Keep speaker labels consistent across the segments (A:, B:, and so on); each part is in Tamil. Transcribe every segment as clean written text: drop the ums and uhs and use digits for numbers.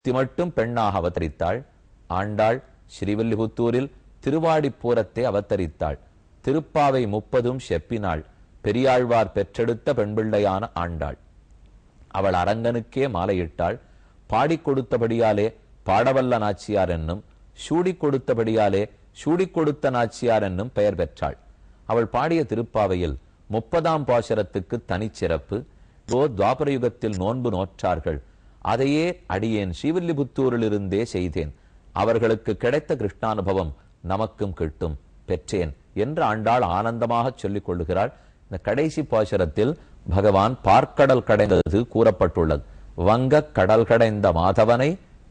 A: ஒருத்தி மட்டும் பெண்ணாக அவதரித்தாள். ஆண்டாள் ஸ்ரீவில்லிபுத்தூரில் திருவாடிப்பூரத்தை அவதரித்தாள். திருப்பாவை 30 செப்பினாள். பெரியாழ்வார் பெற்றெடுத்த பெண்பிள்ளையான ஆண்டாள். அவள் அரங்கனுக்கே மாலையிட்டாள். பாடிக் கொடுத்தபடியாலே பாடவல்ல நாச்சியார் என்னும், சூடிக் கொடுத்தபடியாலே சூடிக் கொடுத்த நாச்சியார் என்னும் பெயர் பெற்றாள். அவள் பாடிய திருப்பாவையில் 30ஆம் பாசுரத்துக்கு தனிச்சிறப்பு. துவாபர யுகத்தில் நோன்பு நோற்றார்கள், அதையே அடியேன் ஸ்ரீவில்லிபுத்தூரிலிருந்தே செய்தேன், அவர்களுக்கு கிடைத்த கிருஷ்ணானுபவம் நமக்கும் கிட்டும் பெற்றேன் என்று ஆண்டாள் ஆனந்தமாக சொல்லிக் கொள்ளுகிறாள். இந்த கடைசி பாசுரத்தில் பகவான் பார்க்கடல் கடைந்தது கூறப்பட்டுள்ளது. வங்க கடல் கடைந்த மாதவனை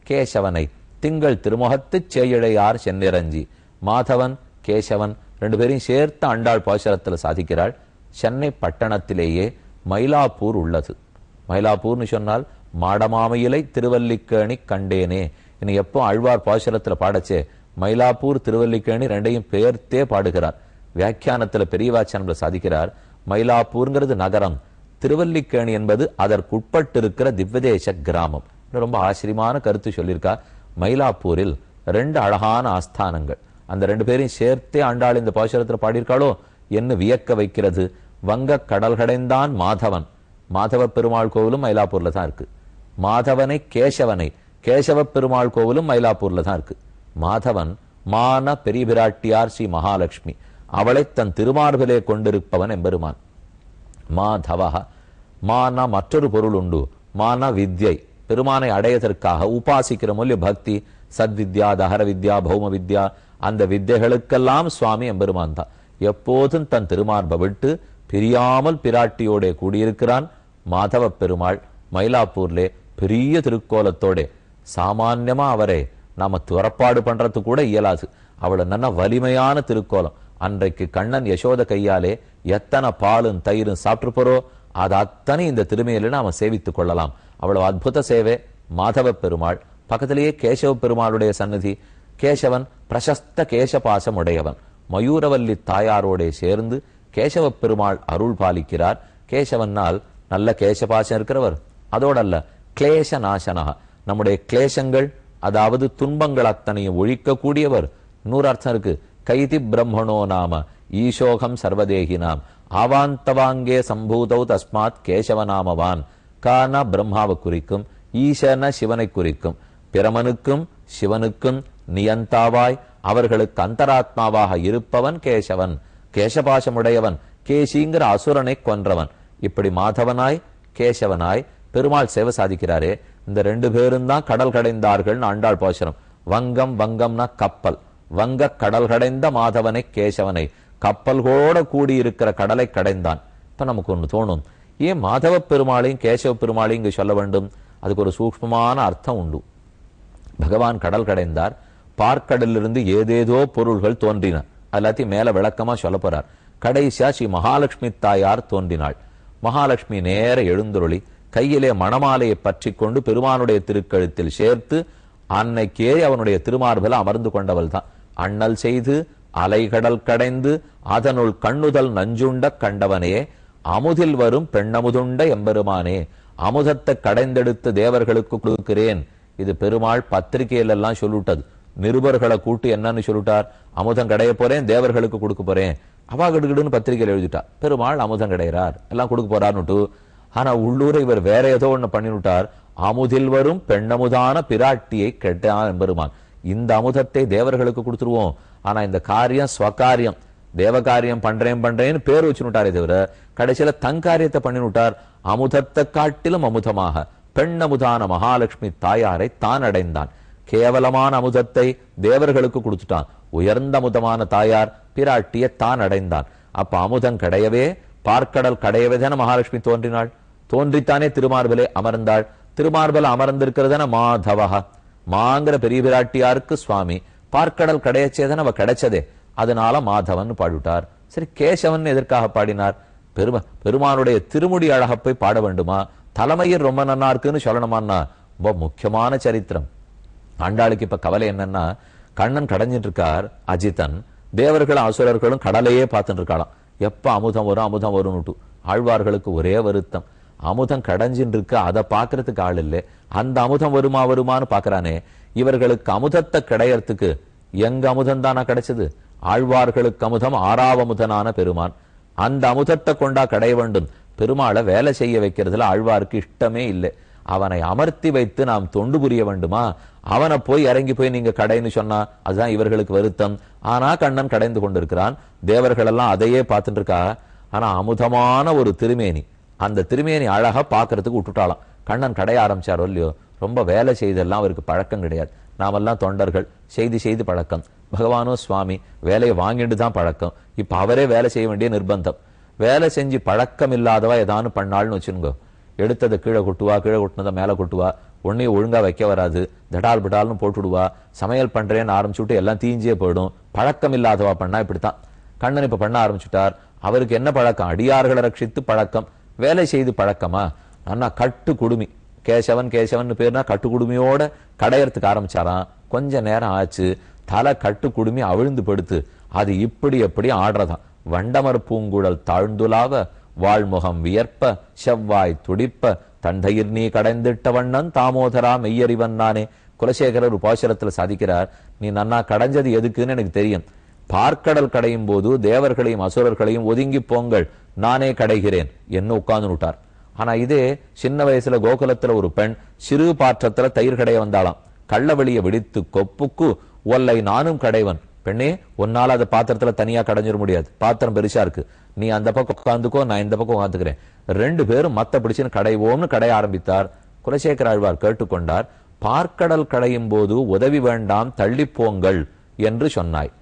A: கேசவனை திங்கள் திருமுகத்து சேயிழையார் சென்னிரஞ்சி. மாதவன் கேசவன் ரெண்டு பேரையும் சேர்த்து ஆண்டாள் பாசுரத்தில் சாதிக்கிறாள். சென்னை பட்டணத்திலேயே மயிலாப்பூர் உள்ளது. மயிலாப்பூர்னு சொன்னால் மாடமாமையிலை திருவல்லிக்கேணி கண்டேனே. இன்னும் எப்போ ஆழ்வார் பாசுரத்தில் பாடச்சே மயிலாப்பூர் திருவல்லிக்கேணி ரெண்டையும் பெயர்த்தே பாடுகிறார். வியாக்கியானத்துல பெரியவாச்சனத்தில் சாதிக்கிறார், மயிலாப்பூர்ங்கிறது நகரம், திருவல்லிக்கேணி என்பது அதற்குட்பட்டு இருக்கிற திவ்யதேச கிராமம். ரொம்ப ஆச்சரியமான கருத்து சொல்லியிருக்கா. மயிலாப்பூரில் 2 அழகான ஆஸ்தானங்கள், அந்த 2 பேரையும் சேர்த்தே ஆண்டாள் இந்த பாசுரத்தில் பாடியிருக்காளோ என்று வியக்க வைக்கிறது. வங்க கடல் கடைந்தான் மாதவன், மாதவ பெருமாள் கோவிலும் மயிலாப்பூர்ல தான் இருக்கு. மாதவனை கேசவனை கேசவ பெருமாள் கோவிலும் மயிலாப்பூர்ல தான் இருக்கு. மாதவன் மான பெரிய பிராட்டியார் ஸ்ரீ மகாலட்சுமி, அவளை தன் திருமார்பிலே கொண்டிருப்பவன் எம்பெருமான். மாதவ மான மற்றொரு பொருள் உண்டு. மான வித்யை, பெருமானை அடையதற்காக உபாசிக்கிற மொழி பக்தி, சத்வித்யா, தஹர வித்யா, பௌம வித்யா, அந்த வித்தைகளுக்கெல்லாம் சுவாமி எம்பெருமான் தான். எப்போதும் தன் திருமார்பை விட்டு பிரியாமல் பிராட்டியோட கூடியிருக்கிறான். மாதவ பெருமாள் மயிலாப்பூர்லே பெரிய திருக்கோலத்தோட, சாமான்யமா அவரை நாம துறப்பாடு பண்றது கூட இயலாது. அவளை நல்ல வலிமையான திருக்கோலம். அன்றைக்கு கண்ணன் யசோத கையாலே எத்தனை பாலும் தயிரும் சாப்பிட்டுப்போறோ அது அத்தனை இந்த திருமையில நாம சேவித்துக் கொள்ளலாம். அவ்வளவு அற்புத சேவை. மாதவ பெருமாள் பக்கத்திலேயே கேசவ பெருமாளுடைய சன்னதி. கேசவன் பிரசஸ்த கேசபாசம் உடையவன். மயூரவல்லி தாயாரோட சேர்ந்து கேசவ பெருமாள் அருள் பாலிக்கிறார். கேசவனால் நல்ல கேசபாசம் இருக்கிறவர். அதோட அல்ல, கிளேச நாசனக, நம்முடைய கிளேசங்கள் அதாவது துன்பங்கள் அத்தனையும் ஒழிக்க கூடியவர். 100 அர்த்தம் இருக்கு. கைதி பிரம்மணோ நாம ஈசோகம் சர்வதேகினாம் ஆவாந்தவாங்கே சம்பூதௌ தஸ்மாத் கேசவநாமவான். கான பிரம்மாவை குறிக்கும், ஈசன சிவனை குறிக்கும். பிரமனுக்கும் சிவனுக்கும் நியந்தாவாய் அவர்களுக்கு அந்தராத்மாவாக இருப்பவன் கேசவன். கேசபாசமுடையவன், கேசிங்கிற அசுரனை கொன்றவன். இப்படி மாதவனாய் கேசவனாய் பெருமாள் சேவை சாதிக்கிறாரே. இந்த 2 பேரும் தான் கடல் கடைந்தார்கள் ஆண்டாள் பாசுரம். வங்கம், வங்கம்னா கப்பல். வங்க கடல் கடைந்த மாதவனை கேசவனை, கப்பல்களோட கூடியிருக்கிற கடலை கடைந்தான். இப்ப நமக்கு ஒண்ணு தோணும், ஏன் மாதவ பெருமாளையும் கேசவ பெருமாளையும் இங்கு சொல்ல வேண்டும்? அதுக்கு ஒரு சூக்ஷ்மமான அர்த்தம் உண்டு. பகவான் கடல் கடைந்தார். பார்க்கடலிலிருந்து ஏதேதோ பொருள்கள் தோன்றின. எல்லாத்தையும் மேல விளக்கமா சொல்ல போறார். கடைசியா ஸ்ரீ மகாலட்சுமி தாயார் தோன்றினாள். மகாலட்சுமி நேர எழுந்துருளி கையிலே மணமாலையை பற்றி கொண்டு பெருமானுடைய திருக்கழுத்தில் சேர்த்து அன்னைக்கே அவனுடைய திருமார்பில் அமர்ந்து கொண்டவள் தான். அண்ணல் செய்து அலைகடல் கடைந்து அதனுள் கண்ணுதல் நஞ்சுண்ட கண்டவனே, அமுதில் வரும் பெண்ணமுதுண்ட எம்பெருமானே, அமுதத்தை கடைந்தெடுத்து தேவர்களுக்கு கொடுக்கிறேன். இது பெருமாள் பத்திரிகையிலெல்லாம் சொல்லிவிட்டது. நிருபர்களை கூட்டு என்னன்னு சொல்லிட்டார், அமுதம் கடைய போறேன், தேவர்களுக்கு கொடுக்க போறேன். அவா கிடுகிடுன்னு பத்திரிகையில் எழுதிட்டா, பெருமாள் அமுதம் கிடைகிறார், எல்லாம் கொடுக்க போறாருன்னுட்டு. ஆனா உள்ளூரை இவர் வேற ஏதோ ஒண்ணு பண்ணிவிட்டார். அமுதில் வரும் பெண்ணமுதான பிராட்டியை கெட்டான் எம்பெருமான். இந்த அமுதத்தை தேவர்களுக்கு கொடுத்துருவோம். ஆனா இந்த காரியம் ஸ்வகாரியம், தேவகாரியம் பண்றேன்னு பேர் வச்சுட்டாரே தவிர கடைசியில தங்காரியத்தை பண்ணிவிட்டார். அமுதத்தை காட்டிலும் அமுதமாக பெண்ணமுதான மகாலட்சுமி தாயாரை தான் அடைந்தான். கேவலமான அமுதத்தை தேவர்களுக்கு கொடுத்துட்டான். உயர்ந்த அமுதமான தாயார் பிராட்டியை தான் அடைந்தான். அப்ப அமுதம் கிடையவே, பார்க்கடல் கடையவே தானே மகாலட்சுமி தோன்றினாள். தோன்றித்தானே திருமார்பிலே அமர்ந்தாள். திருமார்பில் அமர்ந்திருக்கிறதான மாதவஹா, மாங்கிற பெரிய பிராட்டியாருக்கு சுவாமி. பார்க்கடல் கடையச்சேதன அவ கிடைச்சதே, அதனால மாதவன் பாடிவிட்டார். சரி, கேசவன் எதற்காக பாடினார்? பெருமானுடைய திருமுடி அழகப்பை பாட வேண்டுமா? தலைமையில் ரொம்ப நன்னா இருக்குன்னு சொல்லணுமான்னா ரொம்ப முக்கியமான சரித்திரம். ஆண்டாளுக்கு இப்ப கவலை என்னன்னா, கண்ணன் கடைஞ்சிட்டு இருக்கார் அஜித்தன், தேவர்களும் அசுரர்களும் கடலையே பார்த்துட்டு இருக்காளாம். எப்ப அமுதம் வரும் அமுதம் வரும்னுட்டு. ஆழ்வார்களுக்கு ஒரே வருத்தம், அமுதம் கடைஞ்சின்னு இருக்கு, அதை பாக்குறதுக்கு ஆள் இல்லை. அந்த அமுதம் வருமான்னு பாக்குறானே. இவர்களுக்கு அமுதத்தை கிடையறதுக்கு எங்க அமுதம் தானா கிடைச்சது? ஆழ்வார்களுக்கு அமுதம் ஆறாவமுதனான பெருமான். அந்த அமுதத்தை கொண்டா கடைய வேண்டும். பெருமாளை வேலை செய்ய வைக்கிறதுல ஆழ்வாருக்கு இஷ்டமே இல்லை. அவனை அமர்த்தி வைத்து நாம் தொண்டு புரிய வேண்டுமா? அவனை போய் இறங்கி போய் நீங்க கடைன்னு சொன்னா அதுதான் இவர்களுக்கு வருத்தம். ஆனா கண்ணன் கடைந்து கொண்டிருக்கிறான். தேவர்கள் எல்லாம் அதையே பார்த்துட்டு இருக்கா. ஆனா அமுதமான ஒரு திருமேனி, அந்த திருமேனி அழகா பாக்குறதுக்கு விட்டுட்டாலாம். கண்ணன் கடைய ஆரம்பிச்சாரோ இல்லையோ, ரொம்ப வேலை செய்தெல்லாம் அவருக்கு பழக்கம் கிடையாது. நாமெல்லாம் தொண்டர்கள், செய்து பழக்கம். பகவானோ சுவாமி வேலையை வாங்கிட்டு தான் பழக்கம். இப்ப அவரே வேலை செய்ய வேண்டிய நிர்பந்தம். வேலை செஞ்சு பழக்கம் இல்லாதவா ஏதானு பண்ணாள்னு வச்சுருங்கோ, எடுத்ததை கீழே கொட்டுவா, கீழே கொட்டினதை மேலே கொட்டுவா, ஒன்னையும் ஒழுங்கா வைக்க வராது, தடால் பிடால்னு போட்டுடுவா, சமையல் பண்றேன்னு ஆரம்பிச்சுட்டு எல்லாம் தீஞ்சே போயிடும். பழக்கம் இல்லாதவா பண்ணா இப்படித்தான். கண்ணன் இப்ப பண்ண ஆரம்பிச்சுட்டார். அவருக்கு என்ன பழக்கம்? அடியார்களை ரட்சித்து பழக்கம், வேலை செய்து பழக்கமா? ஆனா கட்டு குடுமி, கேசவன் பேர்னா கட்டு குடுமியோட கடையறதுக்கு ஆரம்பிச்சாராம். கொஞ்ச நேரம் ஆச்சு, தலை கட்டு குடுமி அவிழ்ந்து படுத்து அது இப்படி எப்படி ஆடுறதான். வண்டமர் பூங்குழல் தாழ்ந்துலாவ, வாழ்முகம் வியற்ப, செவ்வாய் துடிப்ப, தண்டையில் நீ கடைந்திட்ட வண்ணன் தாமோதரா மெய்யறிவன் நானே. குலசேகரர் ஒரு பாசுரத்துல சாதிக்கிறார், நீ நன்னா கடைஞ்சது எதுக்குன்னு எனக்கு தெரியும். பார்க்கடல் கடையும் போது தேவர்களையும் அசுரர்களையும் ஒதுங்கி போங்கள், நானே கடைகிறேன் என்ன உட்கார்ந்து விட்டார். ஆனா இதே சின்ன வயசுல கோகுலத்துல ஒரு பெண் சிறு பாற்றத்துல தயிர் கடைய வந்தாளாம். கள்ளவெளியை விடித்து கொப்புக்கு ஒல்லை நானும் கடைவன். பெண்ணே, உன்னால அந்த பாத்திரத்துல தனியா கடைஞ்சிட முடியாது, பாத்திரம் பெருசா இருக்கு, நீ அந்த பக்கம் உட்காந்துக்கோ, நான் இந்த பக்கம் உட்காந்துக்கிறேன், 2 பேரும் மத்த பிடிச்சுன்னு கடைவோம்னு கடைய ஆரம்பித்தார். குலசேகர ஆழ்வார் கேட்டுக்கொண்டார், பார்க்கடல் கடையும் போது உதவி வேண்டாம் தள்ளி போங்கள் என்று சொன்னாய்.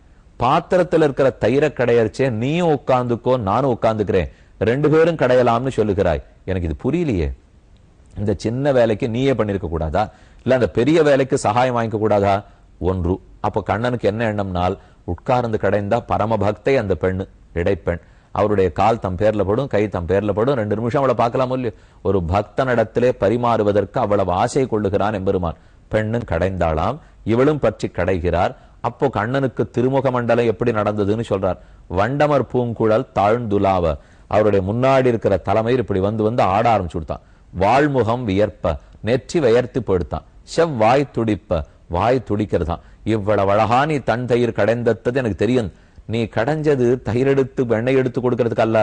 A: பாத்திரத்தில் இருக்கிற தயிரை கடையர்ச்சே நீயும் உட்கார்ந்துக்கோ நானும் உட்கார்ந்துக்கிறேன், 2 பேரும் கடையலாம்னு சொல்லுகிறாய். எனக்கு இது புரியலையே. இந்த சின்ன வேலைக்கு நீயே பண்ணிருக்க கூடாதா? இல்ல அந்த பெரிய வேலைக்கு சகாயம் வாங்கிக்க கூடாதா? ஒன்று. அப்ப கண்ணனுக்கு என்ன எண்ணம்னால், உட்கார்ந்து கடைந்தா பரமபக்தை அந்த பெண்ணு, இடைப்பெண். அவருடைய கால் தம் பேர்ல படும், கை தம் பேர்ல படும், 2 நிமிஷம் அவளை பார்க்கலாம் இல்லையோ. ஒரு பக்தனிடத்திலே பரிமாறுவதற்கு அவ்வளவு ஆசை கொள்ளுகிறான் எம்பெருமான். பெண்ணும் கடைந்தாளாம், இவளும் பற்றி கடைகிறார். அப்போ கண்ணனுக்கு திருமுக மண்டலம் எப்படி நடந்ததுன்னு சொல்றார். வண்டமர் பூங்குழல் தாழ்ந்துலாவ, அவருடைய முன்னாடி இருக்கிற தலைமையில் இப்படி வந்து ஆட ஆரம்பிச்சு கொடுத்தான். வாழ்முகம் வியற்ப, நெற்றி வயர்த்து போடுத்தான். செவ்வாய் துடிப்ப, வாய் துடிக்கிறதான். இவ்வளவு அழகா நீ தன் தயிர் கடைந்தது எனக்கு தெரியும். நீ கடைஞ்சது தயிர் எடுத்து வெண்ணெய் எடுத்து கொடுக்கறதுக்கு அல்ல,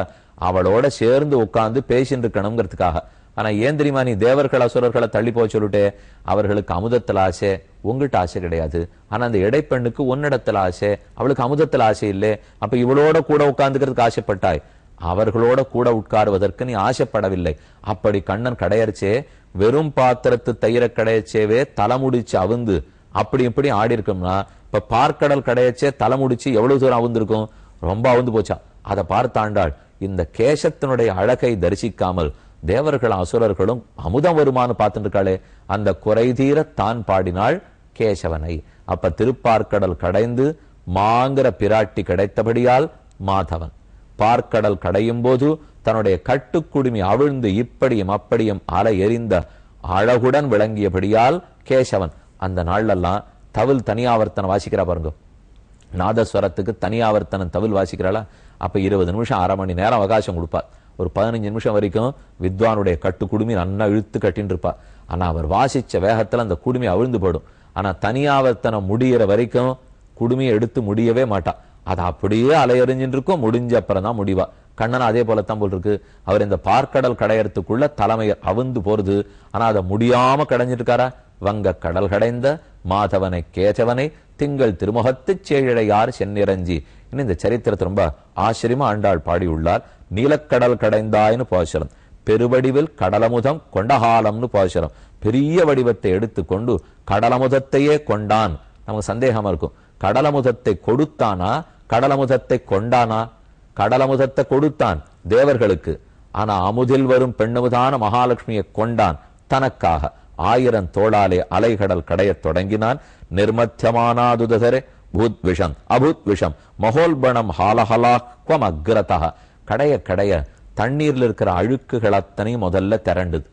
A: அவளோட சேர்ந்து உட்கார்ந்து பேசிட்டு இருக்கணுங்கிறதுக்காக. ஆனா ஏன் தெரியுமா, நீ தேவர்கள் அசுரர்களை தள்ளி போய் சொல்லிட்டே. அவர்களுக்கு அமுதத்துல ஆசை, உங்ககிட்ட ஆசை கிடையாது. ஆனா அந்த இடைப்பெண்ணுக்கு உன்னிடத்துல ஆசை, அவளுக்கு அமுதத்துல ஆசை இல்லை. அப்ப இவளோட கூட உட்கார்ந்துக்கிறதுக்கு ஆசைப்பட்டாய், அவர்களோட கூட உட்காருவதற்கு நீ ஆசைப்படவில்லை. அப்படி கண்ணன் கடையர்ச்சே, வெறும் பாத்திரத்து தயிர கடையச்சேவே தலைமுடிச்சு அவுந்து அப்படி இப்படி ஆடி இருக்கும்னா, இப்ப பார்க்கடல் கடையச்சே தலைமுடிச்சு எவ்வளவு தூரம் அவுந்திருக்கும்? ரொம்ப அவுந்து போச்சா. அதை பார்த்தாண்டாள். இந்த கேசத்தினுடைய அழகை தரிசிக்காமல் தேவர்கள் அசுரர்களும் அமுதம் வருமானு பார்த்துட்டு இருக்காளே, அந்த குறை தீர தான் பாடினாள் கேசவனை. அப்ப திருப்பார்க்கடல் கடைந்து மாங்கிற பிராட்டி கிடைத்தபடியால் மாதவன். பார்க்கடல் கடையும் போது தன்னுடைய கட்டுக்குடுமி அவிழ்ந்து இப்படியும் அப்படியும் அலை எறிந்த அழகுடன் விளங்கியபடியால் கேசவன். அந்த நாள்லாம் தவில் தனியாவர்த்தனம் வாசிக்கிறா பாருங்க, நாதஸ்வரத்துக்கு தனியாவர்த்தனம் தவில் வாசிக்கிறாளா. அப்ப 20 நிமிஷம், அரை மணி நேரம் அவகாசம் கொடுப்பார். ஒரு 15 நிமிஷம் வரைக்கும் வித்வானுடைய கட்டு குடுமி நன்னா இழுத்து கட்டின்னு இருப்பா. ஆனா அவர் வாசிச்ச வேகத்துல அந்த குடுமி அவிழ்ந்து போடும். ஆனா தனியாவர்த்தனம் முடிகிற வரைக்கும் குடுமியை எடுத்து முடியவே மாட்டா. அது அப்படியே அலையறிஞ்சின்னு இருக்கும், முடிஞ்ச அப்புறம் தான் முடிவா. கண்ணன் அதே போலத்தான் போல் இருக்கு. அவர் இந்த பார்க்கடல் கடையறதுக்குள்ள தலைமையர் அவுந்து போறது. ஆனா அதை முடியாம கடைஞ்சிட்டு இருக்காரா. வங்க கடல் கடைந்த மாதவனை கேசவனை திங்கள் திருமுகத்து சேழையார் சென்னிரஞ்சி. இன்னும் இந்த சரித்திரத்தை ரொம்ப ஆச்சரியமா ஆண்டாள் பாடியுள்ளார். நீலக்கடல் கடைந்தாய்னு பாசுரம், பெருவடிவில் கடலமுதம் கொண்டகாலம்னு பாசுரம். பெரிய வடிவத்தை எடுத்துக்கொண்டு கடலமுதத்தையே கொண்டான். நமக்கு சந்தேகமா இருக்கும், கடலமுதத்தை கொடுத்தானா கடலமுதத்தை கொண்டானா? கடலமுதத்தை கொடுத்தான் தேவர்களுக்கு. ஆனா அமுதில் வரும் பெண்ணுமுதான மகாலட்சுமியை கொண்டான் தனக்காக. 1000 தோளாலே அலைகடல் கடையத் தொடங்கினான். நிர்மத்தியமானாதுதரே பூத் விஷம் அபூத் விஷம் மகோல்பணம் ஹாலஹலாக்வம் அக்ரதா. கடைய கடைய தண்ணீர்ல இருக்கிற அழுக்குகள் அத்தனையும் முதல்ல திரண்டுது.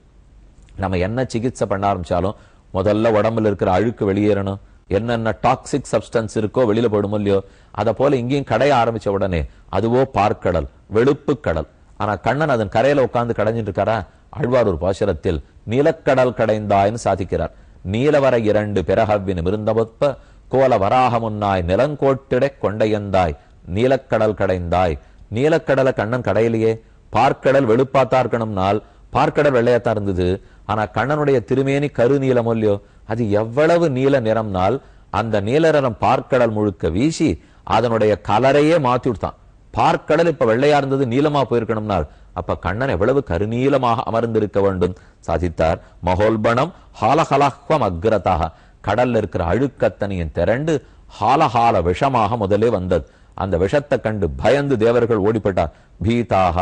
A: நம்ம என்ன சிகிச்சை பண்ண ஆரம்பிச்சாலும் முதல்ல உடம்புல இருக்கிற அழுக்கு வெளியேறணும். என்னென்ன டாக்ஸிக் சப்ஸ்டன்ஸ் இருக்கோ வெளியில போடும் இல்லையோ, அதை போல இங்கேயும் கடைய ஆரம்பிச்ச உடனே அதுவோ பார்க்கடல் வெளுப்பு கடல். ஆனா கண்ணன் அதன் கரையில உட்கார்ந்து கடைஞ்சிட்டு இருக்காரா. ஆழ்வார் ஒரு பாசுரத்தில் நீலக்கடல் கடைந்தாய்னு சாதிக்கிறார். நீலவரை 2 பிறகவ்வின் மிருந்தமொப்ப கோல வராக முன்னாய் நிலங்கோட்டிடை கொண்டையந்தாய் நீலக்கடல் கடைந்தாய். நீலக்கடலை கண்ணன் கடையிலேயே. பார்க்கடல் வெளுப்பாத்தா இருக்கணும்னால் பார்க்கடல் வெள்ளையாத்தா இருந்தது. ஆனா கண்ணனுடைய திருமேனி கருநீலம் இல்லையோ, அது எவ்வளவு நீல நிறம்னால் அந்த நீல நிறம் பார்க்கடல் முழுக்க வீசி அதனுடைய கலரையே மாத்தி விட்டான். பார்க்கடல் இப்ப வெள்ளையா இருந்தது நீளமா போயிருக்கணும்னால் அப்ப கண்ணன் எவ்வளவு கருநீலமாக அமர்ந்திருக்க வேண்டும் சாதித்தார். மகோல்பணம் ஹாலஹலஹ்வம் அக்ரதாக, கடல்ல இருக்கிற அழுக்கத்தனையும் திரண்டு ஹாலஹால விஷமாக முதலே வந்தது. அந்த விஷத்தை கண்டு பயந்து தேவர்கள் ஓடிப்பட்டார். பீதாக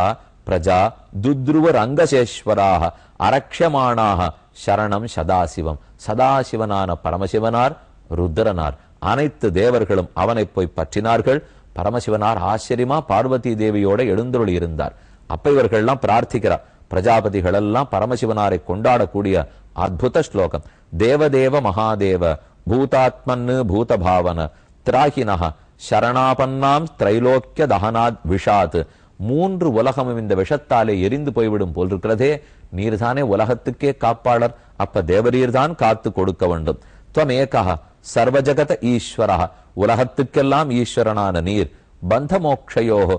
A: பிரஜா துத்ருவர் அங்கசேஸ்வராக அரக்ஷமானாக சரணம் சதாசிவம். சதாசிவனான பரமசிவனார் ருத்ரனார் அனைத்து தேவர்களும் அவனை போய் பற்றினார்கள். பரமசிவனார் ஆச்சரியமா பார்வதி தேவியோட எழுந்தருளி இருந்தார். அப்ப இவர்கள்லாம் பிரார்த்திக்கிறார். பிரஜாபதிகள் எல்லாம் பரமசிவனாரை கொண்டாடக்கூடிய அற்புத ஸ்லோகம். தேவதேவ மகாதேவ பூதாத்மன்னு பூதபாவன திராகினஹ சரணாபன்னாம் திரைலோக்கிய தகனாத் விஷாத். 3 உலகமும் இந்த விஷத்தாலே எரிந்து போய்விடும் போல் இருக்கிறதே, நீர்தானே உலகத்துக்கே காப்பாளர், அப்ப தேவரீர்தான் காத்து கொடுக்க வேண்டும். துவமேகஹ சர்வஜகத ஈஸ்வரஹ, உலகத்துக்கெல்லாம் ஈஸ்வரனான நீர். பந்த மோக்ஷயோஹோ,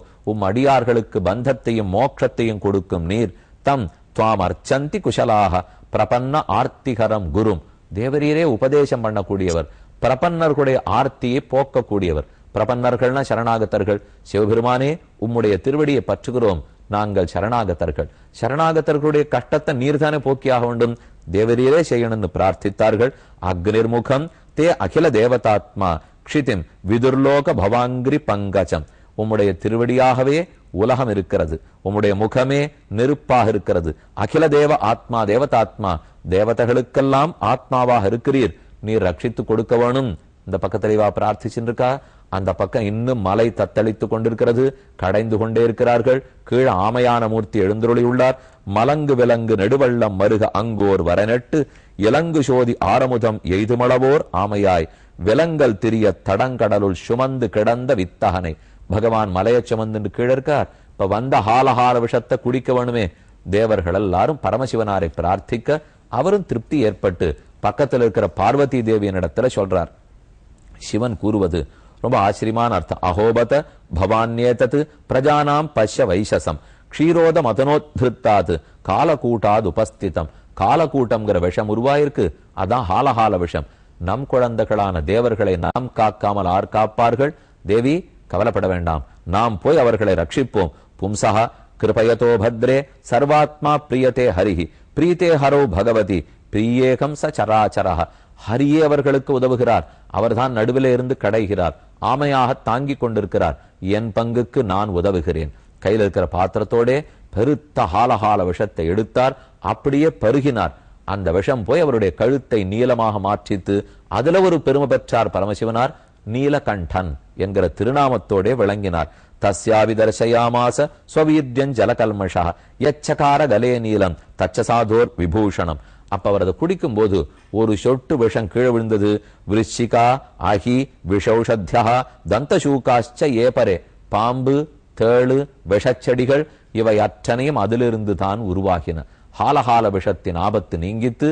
A: அடியார்களுக்கு பந்தத்தையும் மோட்சத்தையும் கொடுக்கும் நீர். தம் துவாம் அர்ச்சந்தி குஷலாக பிரபன்ன ஆர்த்திகரம் குரும். தேவரீரே உபதேசம் பண்ணக்கூடியவர், பிரபன்னர்களுடைய ஆர்த்தியை போக்கக்கூடியவர். பிரபன்னர்கள்னா சரணாகத்தர்கள். சிவபெருமானே உம்முடைய திருவடியை பற்றுகிறோம், நாங்கள் சரணாகத்தர்கள். சரணாகத்தர்களுடைய கஷ்டத்தை நீர்தானே போக்கியாக வேண்டும், தேவரீரே செய்யணும்னு பிரார்த்தித்தார்கள். அக்னிர்முகம் தே அகில தேவதாத்மா க்ஷிதிம் விதுர்லோக பவாங்கிரி பங்கஜம். உம்முடைய திருவடியாகவே உலகம் இருக்கிறது, உம்முடைய முகமே நெருப்பாக இருக்கிறது. அகில தேவ ஆத்மா தேவதாத்மா, தேவதைகளுக்கெல்லாம் ஆத்மாவாக இருக்கிறீர், நீர் ரட்சித்து கொடுக்க வேணும். இந்த பக்கத்திலேவா பிரார்த்திச்சுருக்கா? அந்த பக்கம் இன்னும் மலை தத்தளித்து கொண்டிருக்கிறது, கடைந்து கொண்டே இருக்கிறார்கள். கீழே ஆமையான மூர்த்தி எழுந்தருளி உள்ளார். மலங்கு விலங்கு நெடுவள்ளம் மருக அங்கோர் வரநெட்டு இலங்கு சோதி ஆரமுதம் எய்துமளவோர் ஆமையாய் விலங்கல் திரிய தடங்கடலுள் சுமந்து கிடந்த வித்தகனை. பகவான் மலையை சுமந்து கீழே இருக்கார். இப்ப வந்த ஹாலஹால விஷத்தை குடிக்க வேணுமே. தேவர்கள் எல்லாரும் பரமசிவனாரை பிரார்த்திக்க அவரும் திருப்தி ஏற்பட்டு பக்கத்தில் இருக்கிற பார்வதி தேவியின் இடத்துல சொல்றார். சிவன் கூறுவது ரொம்ப ஆச்சரியமான அர்த்தம். அஹோபத பவான்யேதத் பிரஜானாம் பஷ்ய வைசசம் க்ஷீரோத மதனோத்ருத்தாது காலக்கூட்டாது உபஸ்திதம். காலக்கூட்டம்ங்கிற விஷம் உருவாயிருக்கு, அதான் ஹாலஹால விஷம். நம் குழந்தைகளான தேவர்களை நாம் காக்காமல் ஆர் காப்பார்கள்? தேவி கவலைப்பட வேண்டாம், நாம் போய் அவர்களை ரட்சிப்போம். பும்சஹ கிருபயதோ பத்ரே சர்வாத்மா பிரியதே ஹரிஹி பிரீத்தே ஹரோ பகவதி பிரியேகம் ச சராச்சரஹ. ஹரியே அவர்களுக்கு உதவுகிறார், அவர்தான் நடுவிலே இருந்து கடைகிறார், ஆமையாக தாங்கி கொண்டிருக்கிறார். என் பங்குக்கு நான் உதவுகிறேன். கையில் இருக்கிற பாத்திரத்தோட பெருத்த ஹாலஹால விஷத்தை எடுத்தார், அப்படியே பருகினார். அந்த விஷம் போய் அவருடைய கழுத்தை நீளமாக மாற்றித்து அதுல ஒரு பெருமை பெற்றார் பரமசிவனார். நீலகண்டன் என்கிற திருநாமத்தோட விளங்கினார். தஸ்யாவி தர்சயாமாச ஸ்வவீர்யம் ஜலகல்மஷா யச்சகார கலே நீலம் தச்சசாதோர் விபூஷணம். அப்ப அவர் அதை குடிக்கும் போது ஒரு சொட்டு விஷம் கீழே விழுந்தது. விருச்சிகா அஹி விஷௌஷத்யா தந்தசூகாச்ச ஏபரே. பாம்பு, தேளு, விஷச்செடிகள் இவை அத்தனையும் அதிலிருந்து தான் உருவாகின. ஹாலஹால விஷத்தின் ஆபத்து நீங்கித்து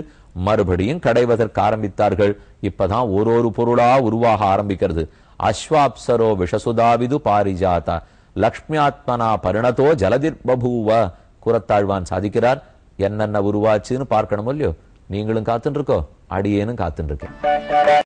A: மறுபடியும் கடைவதற்கு ஆரம்பித்தார்கள். இப்பதான் ஒரு பொருளா உருவாக ஆரம்பிக்கிறது. அஸ்வாப்சரோ விஷசுதாவிது பாரிஜாதா லக்ஷ்மியாத்மனா பரிணதோ ஜலதிர் பபூவ. குரத்தாழ்வான் சாதிக்கிறார். என்னென்ன உருவாச்சுன்னு பார்க்கணும் இல்லையோ? நீங்களும் காத்துட்டு இருக்கோ, அடியேனும் காத்துட்டு இருக்கேன்.